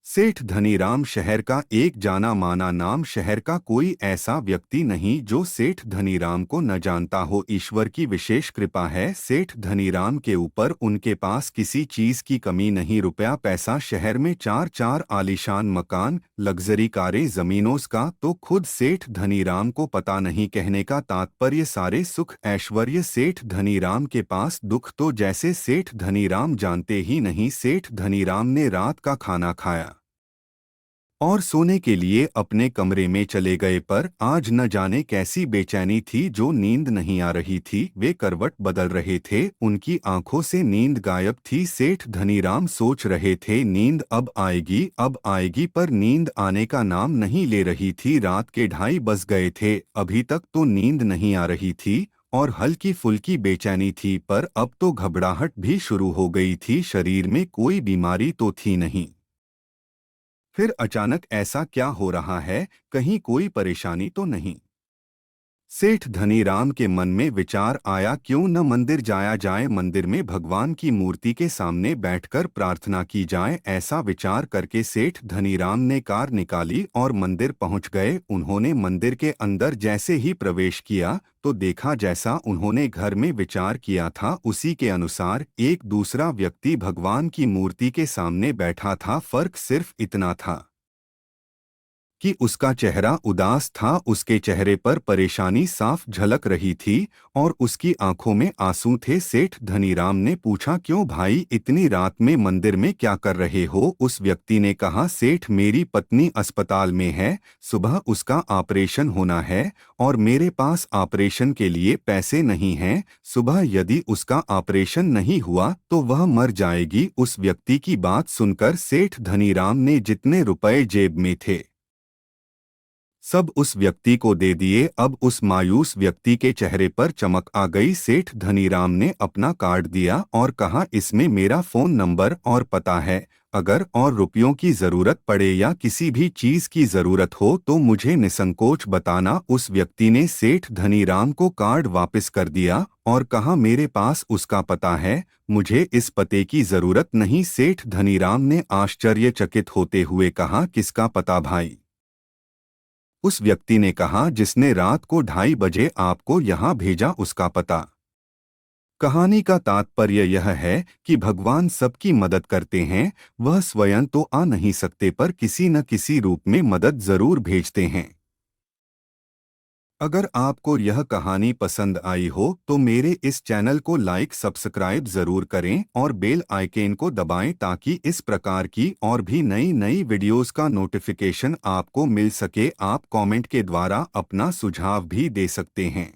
सेठ धनीराम शहर का एक जाना माना नाम। शहर का कोई ऐसा व्यक्ति नहीं जो सेठ धनीराम को न जानता हो। ईश्वर की विशेष कृपा है सेठ धनीराम के ऊपर। उनके पास किसी चीज की कमी नहीं। रुपया पैसा, शहर में चार चार आलीशान मकान, लग्जरी कारें, जमीनों का तो खुद सेठ धनीराम को पता नहीं। कहने का तात्पर्य सारे सुख ऐश्वर्य सेठ धनीराम के पास। दुख तो जैसे सेठ धनीराम जानते ही नहीं। सेठ धनीराम ने रात का खाना खाया और सोने के लिए अपने कमरे में चले गए, पर आज न जाने कैसी बेचैनी थी जो नींद नहीं आ रही थी। वे करवट बदल रहे थे, उनकी आंखों से नींद गायब थी। सेठ धनीराम सोच रहे थे नींद अब आएगी, पर नींद आने का नाम नहीं ले रही थी। रात के 2:30 बज गए थे, अभी तक तो नींद नहीं आ रही थी और हल्की फुल्की बेचैनी थी, पर अब तो घबराहट भी शुरू हो गई थी। शरीर में कोई बीमारी तो थी नहीं। फिर अचानक ऐसा क्या हो रहा है, कहीं कोई परेशानी तो नहीं। सेठ धनीराम के मन में विचार आया, क्यों न मंदिर जाया जाए, मंदिर में भगवान की मूर्ति के सामने बैठकर प्रार्थना की जाए। ऐसा विचार करके सेठ धनीराम ने कार निकाली और मंदिर पहुंच गए। उन्होंने मंदिर के अंदर जैसे ही प्रवेश किया तो देखा जैसा उन्होंने घर में विचार किया था उसी के अनुसार एक दूसरा व्यक्ति भगवान की मूर्ति के सामने बैठा था। फर्क सिर्फ इतना था कि उसका चेहरा उदास था, उसके चेहरे पर परेशानी साफ झलक रही थी और उसकी आंखों में आंसू थे। सेठ धनीराम ने पूछा, क्यों भाई, इतनी रात में मंदिर में क्या कर रहे हो? उस व्यक्ति ने कहा, सेठ मेरी पत्नी अस्पताल में है, सुबह उसका ऑपरेशन होना है और मेरे पास ऑपरेशन के लिए पैसे नहीं हैं। सुबह यदि उसका ऑपरेशन नहीं हुआ तो वह मर जाएगी। उस व्यक्ति की बात सुनकर सेठ धनीराम ने जितने रुपए जेब में थे सब उस व्यक्ति को दे दिए। अब उस मायूस व्यक्ति के चेहरे पर चमक आ गई। सेठ धनीराम ने अपना कार्ड दिया और कहा, इसमें मेरा फोन नंबर और पता है, अगर और रुपयों की जरूरत पड़े या किसी भी चीज की जरूरत हो तो मुझे निसंकोच बताना। उस व्यक्ति ने सेठ धनीराम को कार्ड वापस कर दिया और कहा, मेरे पास उसका पता है, मुझे इस पते की जरूरत नहीं। सेठ धनीराम ने आश्चर्यचकित होते हुए कहा, किसका पता भाई? उस व्यक्ति ने कहा, जिसने रात को 2:30 बजे आपको यहाँ भेजा उसका पता। कहानी का तात्पर्य यह है कि भगवान सबकी मदद करते हैं। वह स्वयं तो आ नहीं सकते पर किसी न किसी रूप में मदद जरूर भेजते हैं। अगर आपको यह कहानी पसंद आई हो तो मेरे इस चैनल को लाइक सब्सक्राइब जरूर करें और बेल आइकन को दबाएं ताकि इस प्रकार की और भी नई नई वीडियोस का नोटिफिकेशन आपको मिल सके। आप कमेंट के द्वारा अपना सुझाव भी दे सकते हैं।